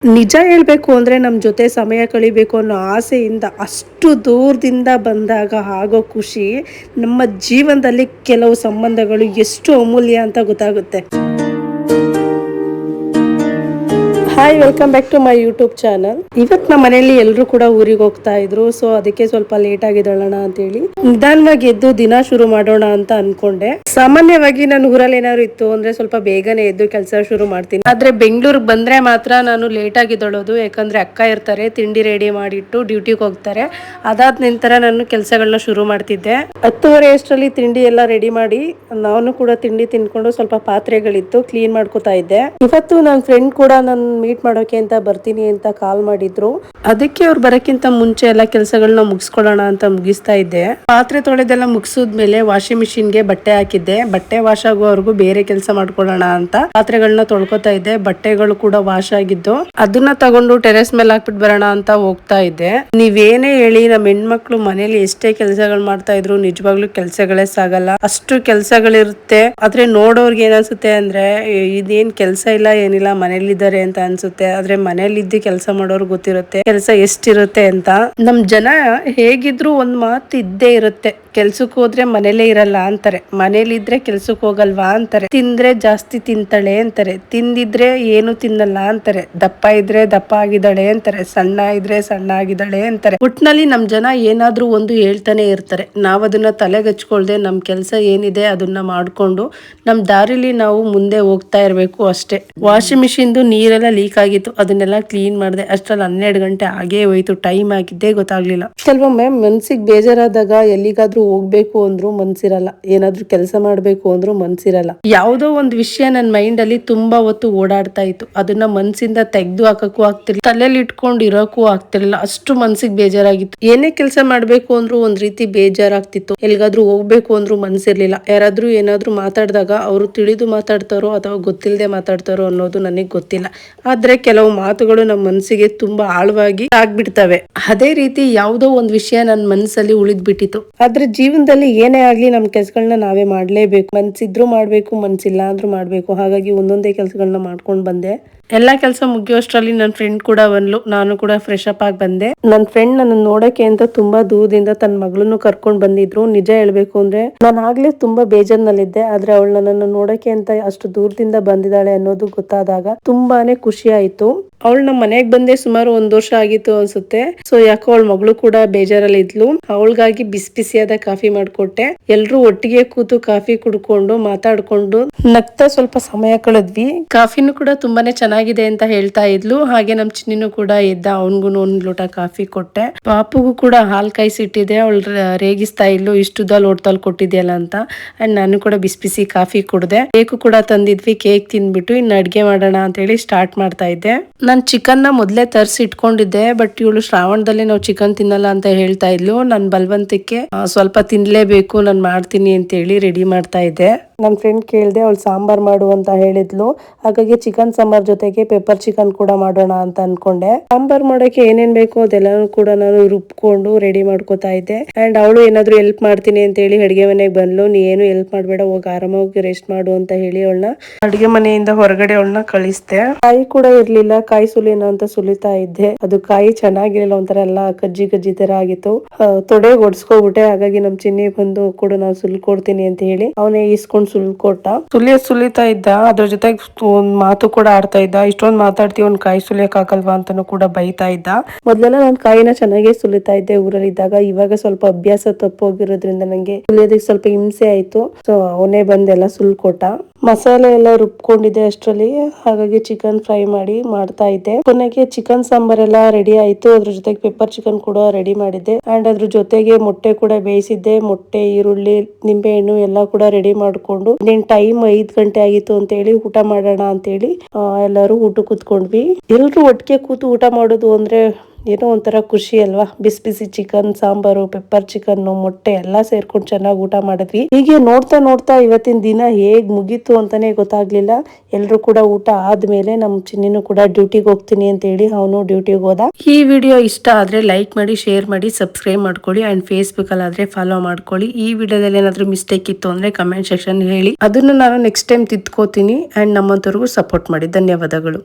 ನಿಜ ಹೇಳ್ಬೇಕು ಅಂದ್ರೆ ನಮ್ಮ ಜೊತೆ ಸಮಯ ಕಳಿಬೇಕು ಅನ್ನೋ ಆಸೆಯಿಂದ ಅಷ್ಟು ದೂರದಿಂದ ಬಂದಾಗ ಆಗೋ ಖುಷಿ ನಮ್ಮ ಜೀವನದಲ್ಲಿ ಕೆಲವು ಸಂಬಂಧಗಳು ಎಷ್ಟು ಅಮೂಲ್ಯ ಅಂತ ಗೊತ್ತಾಗುತ್ತೆ. Hi, welcome back to my YouTube channel. ಇವತ್ತು ನಮ್ಮ ಮನೆಯಲ್ಲಿ ಎಲ್ಲರೂ ಕೂಡ ಊರಿಗೆ ಹೋಗ್ತಾ ಇದ್ರು. ಸೊ ಅದಕ್ಕೆ ಸ್ವಲ್ಪ ಲೇಟ್ ಆಗಿದಳೋಣ ಅಂತೇಳಿ ನಿಧಾನವಾಗಿ ಎದ್ದು ದಿನ ಶುರು ಮಾಡೋಣ ಅಂತ ಅನ್ಕೊಂಡೆ. ಸಾಮಾನ್ಯವಾಗಿ ನಾನು ಊರಲ್ಲಿ ಏನಾದ್ರು ಇತ್ತು ಅಂದ್ರೆ ಸ್ವಲ್ಪ ಬೇಗನೆ ಎದ್ದು ಕೆಲಸ ಶುರು ಮಾಡ್ತೀನಿ. ಆದ್ರೆ ಬೆಂಗಳೂರಿಗೆ ಬಂದ್ರೆ ಮಾತ್ರ ನಾನು ಲೇಟ್ ಆಗಿದಳೋದು. ಯಾಕಂದ್ರೆ ಅಕ್ಕ ಇರ್ತಾರೆ, ತಿಂಡಿ ರೆಡಿ ಮಾಡಿಟ್ಟು ಡ್ಯೂಟಿಗೆ ಹೋಗ್ತಾರೆ. ಅದಾದ ನಂತರ ನಾನು ಕೆಲಸಗಳನ್ನ ಶುರು ಮಾಡ್ತಿದ್ದೆ. 10:30 ಅಷ್ಟರಲ್ಲಿ ತಿಂಡಿ ಎಲ್ಲ ರೆಡಿ ಮಾಡಿ ನಾನು ಕೂಡ ತಿಂಡಿ ತಿನ್ಕೊಂಡು ಸ್ವಲ್ಪ ಪಾತ್ರೆಗಳಿತ್ತು ಕ್ಲೀನ್ ಮಾಡ್ಕೋತಾ ಇದ್ದೆ. ಇವತ್ತು ನನ್ನ ಫ್ರೆಂಡ್ ಕೂಡ ನನ್ನ ಮೀಟ್ ಮಾಡೋಕೆ ಅಂತ ಬರ್ತೀನಿ ಅಂತ ಕಾಲ್ ಮಾಡಿದ್ರು. ಅದಕ್ಕೆ ಅವ್ರು ಬರಕ್ಕಿಂತ ಮುಂಚೆ ಎಲ್ಲ ಕೆಲಸಗಳನ್ನ ಮುಗಿಸ್ಕೊಳ್ಳೋಣ ಅಂತ ಮುಗಿಸ್ತಾ ಇದ್ದೆ. ಪಾತ್ರೆ ತೊಳೆದೆಲ್ಲ ಮುಗಿಸಿದ್ಮೇಲೆ ವಾಷಿಂಗ್ ಮಿಷಿನ್ ಗೆ ಬಟ್ಟೆ ಹಾಕಿದ್ದೆ. ಬಟ್ಟೆ ವಾಶ್ ಆಗುವವರೆಗೂ ಬೇರೆ ಕೆಲಸ ಮಾಡ್ಕೊಳ್ಳೋಣ ಅಂತ ಪಾತ್ರೆಗಳನ್ನ ತೊಳ್ಕೊತಾ ಇದ್ದೆ. ಬಟ್ಟೆಗಳು ಕೂಡ ವಾಶ್ ಆಗಿದ್ದು ಅದನ್ನ ತಗೊಂಡು ಟೆರೆಸ್ ಮೇಲೆ ಹಾಕ್ಬಿಟ್ಟು ಬರೋಣ ಅಂತ ಹೋಗ್ತಾ ಇದ್ದೆ. ನೀವೇನೇ ಹೇಳಿ ನಮ್ಮ ಹೆಣ್ಮಕ್ಳು ಮನೇಲಿ ಎಷ್ಟೇ ಕೆಲಸಗಳು ಮಾಡ್ತಾ ಇದ್ರು ನಿಜವಾಗ್ಲೂ ಕೆಲಸಗಳೇ ಸಾಗಲ್ಲ. ಅಷ್ಟು ಕೆಲಸಗಳಿರುತ್ತೆ. ಆದ್ರೆ ನೋಡೋರ್ಗೆ ಏನ್ಸುತ್ತೆ ಅಂದ್ರೆ ಇದೇನ್ ಕೆಲಸ ಇಲ್ಲ ಏನಿಲ್ಲ ಮನೇಲಿದ್ದಾರೆ ಅಂತ ಅನ್ಸುತ್ತೆ. ಆದ್ರೆ ಮನೇಲಿದ್ದು ಕೆಲಸ ಮಾಡೋರು ಗೊತ್ತಿರುತ್ತೆ ಕೆಲಸ ಎಷ್ಟಿರುತ್ತೆ ಅಂತ. ನಮ್ ಜನ ಹೇಗಿದ್ರು ಒಂದ್ ಮಾತು ಇದ್ದೇ ಇರುತ್ತೆ, ಕೆಲ್ಸಕ್ಕೆ ಹೋದ್ರೆ ಮನೇಲೇ ಇರಲ್ಲ ಅಂತಾರೆ, ಮನೇಲಿದ್ರೆ ಕೆಲ್ಸಕ್ಕೆ ಹೋಗಲ್ವಾ ಅಂತಾರೆ, ತಿಂದ್ರೆ ಜಾಸ್ತಿ ತಿಂತಾಳೆ ಅಂತಾರೆ, ತಿಂದಿದ್ರೆ ಏನು ತಿನ್ನಲ್ಲ ಅಂತಾರೆ, ದಪ್ಪ ಇದ್ರೆ ದಪ್ಪ ಆಗಿದ್ದಾಳೆ ಅಂತಾರೆ, ಸಣ್ಣ ಇದ್ರೆ ಸಣ್ಣ ಆಗಿದ್ದಾಳೆ ಅಂತಾರೆ. ಒಟ್ನಲ್ಲಿ ನಮ್ ಜನ ಏನಾದ್ರೂ ಒಂದು ಹೇಳ್ತಾನೆ ಇರ್ತಾರೆ. ನಾವ್ ಅದನ್ನ ತಲೆಗೆ ಹಚ್ಕೊಳ್ದೆ ನಮ್ ಕೆಲ್ಸ ಏನಿದೆ ಅದನ್ನ ಮಾಡ್ಕೊಂಡು ನಮ್ ದಾರಿಲಿ ನಾವು ಮುಂದೆ ಹೋಗ್ತಾ ಇರ್ಬೇಕು ಅಷ್ಟೇ. ವಾಷಿಂಗ್ ಮಿಷಿನ್ದು ನೀರೆಲ್ಲ ಲೀಕ್ ಆಗಿತ್ತು, ಅದನ್ನೆಲ್ಲ ಕ್ಲೀನ್ ಮಾಡಿದೆ. ಅಷ್ಟ್ರಲ್ಲಿ 12 ಗಂಟೆ ಆಗೇ ಹೋಯ್ತು. ಟೈಮ್ ಆಗಿದ್ದೇ ಗೊತ್ತಾಗ್ಲಿಲ್ಲ. ಕೆಲವೊಮ್ಮೆ ಮನ್ಸಿಗೆ ಬೇಜಾರಾದಾಗ ಎಲ್ಲಿಗಾದ್ರೂ ಹೋಗ್ಬೇಕು ಅಂದ್ರು ಮನ್ಸಿರಲ್ಲ, ಏನಾದ್ರೂ ಕೆಲಸ ಮಾಡ್ಬೇಕು ಅಂದ್ರು ಮನ್ಸಿರಲ್ಲ. ಯಾವ್ದೋ ಒಂದು ವಿಷಯ ನನ್ನ ಮೈಂಡ್ ಅಲ್ಲಿ ತುಂಬಾ ಹೊತ್ತು ಓಡಾಡ್ತಾ ಇತ್ತು. ಅದನ್ನ ಮನ್ಸಿಂದ ತೆಗ್ದು ಹಾಕಕ್ಕೂ ಆಗ್ತಿರ್ಲಿಲ್ಲ, ತಲೆಯಲ್ಲಿ ಇಟ್ಕೊಂಡು ಇರೋಕ್ಕೂ ಆಗ್ತಿರ್ಲಿಲ್ಲ. ಅಷ್ಟು ಮನ್ಸಿಗೆ ಬೇಜಾರಾಗಿತ್ತು. ಏನೇ ಕೆಲಸ ಮಾಡ್ಬೇಕು ಅಂದ್ರು ಒಂದ್ ರೀತಿ ಬೇಜಾರಾಗ್ತಿತ್ತು. ಎಲ್ಗಾದ್ರೂ ಹೋಗ್ಬೇಕು ಅಂದ್ರು ಮನ್ಸಿರ್ಲಿಲ್ಲ. ಯಾರಾದ್ರೂ ಏನಾದ್ರೂ ಮಾತಾಡಿದಾಗ ಅವರು ತಿಳಿದು ಮಾತಾಡ್ತಾರೋ ಅಥವಾ ಗೊತ್ತಿಲ್ಲದೆ ಮಾತಾಡ್ತಾರೋ ಅನ್ನೋದು ನನಗೆ ಗೊತ್ತಿಲ್ಲ. ಆದ್ರೆ ಕೆಲವು ಮಾತುಗಳು ನಮ್ಮ ಮನಸ್ಸಿಗೆ ತುಂಬಾ ಆಳವಾಗಿ ಆಗ್ಬಿಡ್ತವೆ. ಅದೇ ರೀತಿ ಯಾವುದೋ ಒಂದು ವಿಷಯ ನನ್ನ ಮನಸ್ಸಲ್ಲಿ ಉಳಿದ್ಬಿಟ್ಟಿತ್ತು. ಆದ್ರೆ ಜೀವನದಲ್ಲಿ ಏನೇ ಆಗ್ಲಿ ನಮ್ ಕೆಲ್ಸಗಳನ್ನ ನಾವೇ ಮಾಡ್ಲೇಬೇಕು. ಮನ್ಸಿದ್ರು ಮಾಡ್ಬೇಕು, ಮನ್ಸಿಲ್ಲ ಅಂದ್ರೂ ಮಾಡ್ಬೇಕು. ಹಾಗಾಗಿ ಒಂದೊಂದೇ ಕೆಲ್ಸಗಳನ್ನ ಮಾಡ್ಕೊಂಡ್ ಬಂದೆ. ಎಲ್ಲಾ ಕೆಲಸ ಮುಗಿಯೋಷ್ಟ್ರಲ್ಲಿ ನನ್ನ ಫ್ರೆಂಡ್ ಕೂಡ ಬಂದ್ಲು. ನಾನು ಕೂಡ ಫ್ರೆಶ್ ಅಪ್ ಆಗಿ ಬಂದೆ. ನನ್ನ ಫ್ರೆಂಡ್ ನನ್ನ ನೋಡಕ್ಕೆ ಅಂತ ತುಂಬಾ ದೂರದಿಂದ ತನ್ನ ಮಗಳನ್ನು ಕರ್ಕೊಂಡ್ ಬಂದಿದ್ರು. ನಿಜ ಹೇಳ್ಬೇಕು ಅಂದ್ರೆ ನಾನು ಆಗ್ಲೇ ತುಂಬಾ ಬೇಜಾರ್ನಲ್ಲಿದ್ದೆ. ಆದ್ರೆ ಅವಳು ನನ್ನನ್ನು ನೋಡಕ್ಕೆ ಅಂತ ಅಷ್ಟು ದೂರದಿಂದ ಬಂದಿದ್ದಾಳೆ ಅನ್ನೋದು ಗೊತ್ತಾದಾಗ ತುಂಬಾನೇ ಖುಷಿ ಆಯ್ತು. ಅವಳು ನಮ್ಮ ಮನೆಗ್ ಬಂದೆ ಸುಮಾರು 1 ವರ್ಷ ಆಗಿತ್ತು ಅನ್ಸುತ್ತೆ. ಸೊ ಯಾಕೋ ಅವಳ ಮಗಳು ಕೂಡ ಬೇಜಾರಲ್ಲಿ ಇದ್ಲು. ಅವಳಿಗಾಗಿ ಬಿಸಿ ಬಿಸಿಯಾದ ಕಾಫಿ ಮಾಡ್ಕೊಟ್ಟೆ. ಎಲ್ರು ಒಟ್ಟಿಗೆ ಕೂತು ಕಾಫಿ ಕುಡ್ಕೊಂಡು ಮಾತಾಡ್ಕೊಂಡು ನಗ್ತಾ ಸ್ವಲ್ಪ ಸಮಯ ಕಳೆದ್ವಿ. ಕಾಫಿನೂ ಕೂಡ ತುಂಬಾನೇ ಚೆನ್ನಾಗಿದೆ ಅಂತ ಹೇಳ್ತಾ ಇದ್ಲು. ಹಾಗೆ ನಮ್ ಚಿನ್ನಿನೂ ಕೂಡ ಇದ್ದ, ಅವನ್ಗೂ 1 ಲೋಟ ಕಾಫಿ ಕೊಟ್ಟೆ. ಪಾಪುಗೂ ಕೂಡ ಹಾಲ್ ಕಾಯಿಸಿಟ್ಟಿದೆ. ಅವಳು ರೇಗಿಸ್ತಾ ಇದ್ಲು, ಇಷ್ಟುದ ಲೋಟದಲ್ಲಿ ಕೊಟ್ಟಿದ್ಯಲ್ಲ ಅಂತ. ಅಂಡ್ ನಾನು ಕೂಡ ಬಿಸಿ ಬಿಸಿ ಕಾಫಿ ಕುಡ್ದೆ. ಕೇಕು ಕೂಡ ತಂದಿದ್ವಿ. ಕೇಕ್ ತಿಂದ್ಬಿಟ್ಟು ಇನ್ನು ಅಡ್ಗೆ ಮಾಡೋಣ ಅಂತ ಹೇಳಿ ಸ್ಟಾರ್ಟ್ ಮಾಡ್ತಾ ಇದ್ದೆ. ನಾನು ಚಿಕನ್ ನ ಮೊದ್ಲೇ ತರಿಸಿ ಇಟ್ಕೊಂಡಿದ್ದೆ. ಬಟ್ ಇವಳು ಶ್ರಾವಣದಲ್ಲಿ ನಾವು ಚಿಕನ್ ತಿನ್ನಲ್ಲ ಅಂತ ಹೇಳ್ತಾ ಇದ್ಲು. ನನ್ ಬಲವಂತಕ್ಕೆ ಸ್ವಲ್ಪ ತಿನ್ಲೇಬೇಕು, ನಾನು ಮಾಡ್ತೀನಿ ಅಂತ ಹೇಳಿ ರೆಡಿ ಮಾಡ್ತಾ ಇದ್ದೆ. ನನ್ನ ಫ್ರೆಂಡ್ ಕೇಳ್ದೆ, ಅವಳು ಸಾಂಬಾರ್ ಮಾಡು ಅಂತ ಹೇಳಿದ್ಲು. ಹಾಗಾಗಿ ಚಿಕನ್ ಸಾಂಬಾರ್ ಜೊತೆಗೆ ಪೆಪ್ಪರ್ ಚಿಕನ್ ಕೂಡ ಮಾಡೋಣ ಅಂತ ಅನ್ಕೊಂಡೆ. ಸಾಂಬಾರ್ ಮಾಡೋಕೆ ಏನೇನ್ ಬೇಕೋ ಅದೆಲ್ಲಾನು ಕೂಡ ನಾನು ರುಬ್ಕೊಂಡು ರೆಡಿ ಮಾಡ್ಕೋತಾ ಇದ್ದೆ. ಅಂಡ್ ಅವಳು ಏನಾದ್ರು ಹೆಲ್ಪ್ ಮಾಡ್ತೀನಿ ಅಂತ ಹೇಳಿ ಅಡ್ಗೆ ಮನೆಗೆ ಬಂದ್ಲು. ನೀ ಏನು ಹೆಲ್ಪ್ ಮಾಡ್ಬೇಡ, ಹೋಗಿ ಆರಾಮಾಗಿ ರೆಸ್ಟ್ ಮಾಡು ಅಂತ ಹೇಳಿ ಅವಳನ್ನ ಅಡ್ಗೆ ಮನೆಯಿಂದ ಹೊರಗಡೆ ಅವಳನ್ನ ಕಳಿಸ್ದೆ. ಕಾಯಿ ಕೂಡ ಇರ್ಲಿಲ್ಲ, ಕಾಯಿ ಸುಲಿನ ಅಂತ ಸುಲಿತಾ ಇದ್ದೆ. ಅದು ಕಾಯಿ ಚೆನ್ನಾಗಿರ್ಲಿಲ್ಲ, ಒಂಥರ ಎಲ್ಲ ಕಜ್ಜಿ ಕಜ್ಜಿ ತರ ಆಗಿತ್ತು. ತೊಡೆ ಒಡ್ಸ್ಕೊಬಿಟ್ಟೆ. ಹಾಗಾಗಿ ನಮ್ ಚಿನ್ನಿ ಬಂದು ಕೂಡ ನಾನು ಸುಲ್ಕೊಡ್ತೀನಿ ಅಂತ ಹೇಳಿ ಅವನೇ ಈಸ್ಕೊಂಡ್ ಸುಲ್ಕೊಟ್ಟ. ಸುಲಿತಾ ಇದ್ದ. ಅದ್ರ ಜೊತೆಗೆ ಒಂದ್ ಮಾತು ಕೂಡ ಆಡ್ತಾ ಇದ್ದ. ಇಷ್ಟೊಂದ್ ಮಾತಾಡ್ತೀವಿ, ಒಂದ್ ಕಾಯಿ ಸುಲಿಯಕ್ ಆಗಲ್ವಾ ಅಂತಾನು ಕೂಡ ಬೈತಾ ಇದ್ದ. ಮೊದ್ಲೆಲ್ಲ ನಾನು ಕಾಯಿನ ಚೆನ್ನಾಗೇ ಸುಲಿತಾ ಇದ್ದೆ ಊರಲ್ಲಿ ಇದ್ದಾಗ. ಇವಾಗ ಸ್ವಲ್ಪ ಅಭ್ಯಾಸ ತಪ್ಪೋಗಿರೋದ್ರಿಂದ ನಂಗೆ ಸುಲಿಯೋದಕ್ಕೆ ಸ್ವಲ್ಪ ಹಿಂಸೆ ಆಯ್ತು. ಸೊ ಅವನೇ ಬಂದೆಲ್ಲ ಸುಲ್ಕೊಟ್ಟ. ಮಸಾಲೆ ಎಲ್ಲ ರುಬ್ಕೊಂಡಿದ್ದೆ ಅಷ್ಟರಲ್ಲಿ. ಹಾಗಾಗಿ ಚಿಕನ್ ಫ್ರೈ ಮಾಡಿ ಮಾಡ್ತಾ ಇದ್ದೆ. ಕೊನೆಗೆ ಚಿಕನ್ ಸಾಂಬಾರ್ ಎಲ್ಲ ರೆಡಿ ಆಯ್ತು. ಅದ್ರ ಜೊತೆಗೆ ಪೆಪ್ಪರ್ ಚಿಕನ್ ಕೂಡ ರೆಡಿ ಮಾಡಿದ್ದೆ. ಅಂಡ್ ಅದ್ರ ಜೊತೆಗೆ ಮೊಟ್ಟೆ ಕೂಡ ಬೇಯಿಸಿದ್ದೆ. ಮೊಟ್ಟೆ, ಈರುಳ್ಳಿ, ನಿಂಬೆ ಹಣ್ಣು ಎಲ್ಲ ಕೂಡ ರೆಡಿ ಮಾಡ್ಕೊಂಡು ಟೈಮ್ 5 ಗಂಟೆ ಆಗಿತ್ತು ಅಂತ ಹೇಳಿ ಊಟ ಮಾಡೋಣ ಅಂತ ಹೇಳಿ ಎಲ್ಲರೂ ಊಟ ಕೂತ್ಕೊಂಡ್ವಿ. ಎಲ್ರು ಒಟ್ಟಿಗೆ ಕೂತು ಊಟ ಮಾಡೋದು ಅಂದ್ರೆ ಏನೋ ಒಂಥರ ಖುಷಿ ಅಲ್ವಾ. ಬಿಸಿ ಬಿಸಿ ಚಿಕನ್ ಸಾಂಬಾರು, ಪೆಪ್ಪರ್ ಚಿಕನ್, ಮೊಟ್ಟೆ ಎಲ್ಲ ಸೇರ್ಕೊಂಡು ಚೆನ್ನಾಗಿ ಊಟ ಮಾಡಿದ್ವಿ. ಹೀಗೆ ನೋಡ್ತಾ ನೋಡ್ತಾ ಇವತ್ತಿನ ದಿನ ಹೇಗ್ ಮುಗೀತು ಅಂತಾನೆ ಗೊತ್ತಾಗ್ಲಿಲ್ಲ. ಎಲ್ರು ಕೂಡ ಊಟ ಆದ್ಮೇಲೆ ನಮ್ ಚಿನ್ನಿನೂ ಕೂಡ ಡ್ಯೂಟಿಗೆ ಹೋಗ್ತೀನಿ ಅಂತ ಹೇಳಿ ಅವನು ಡ್ಯೂಟಿಗೆ ಹೋದ. ಈ ವಿಡಿಯೋ ಇಷ್ಟ ಆದ್ರೆ ಲೈಕ್ ಮಾಡಿ, ಶೇರ್ ಮಾಡಿ, ಸಬ್ಸ್ಕ್ರೈಬ್ ಮಾಡ್ಕೊಳ್ಳಿ. ಅಂಡ್ ಫೇಸ್ಬುಕ್ ಅಲ್ಲಿ ಆದ್ರೆ ಫಾಲೋ ಮಾಡ್ಕೊಳ್ಳಿ. ಈ ವಿಡಿಯೋದಲ್ಲಿ ಏನಾದ್ರೂ ಮಿಸ್ಟೇಕ್ ಇತ್ತು ಅಂದ್ರೆ ಕಮೆಂಟ್ ಸೆಕ್ಷನ್ ಹೇಳಿ, ಅದನ್ನು ನಾನು ನೆಕ್ಸ್ಟ್ ಟೈಮ್ ತಿದ್ಕೋತೀನಿ. ಅಂಡ್ ನಮ್ಮಂತವ್ರಿಗೂ ಸಪೋರ್ಟ್ ಮಾಡಿ. ಧನ್ಯವಾದಗಳು.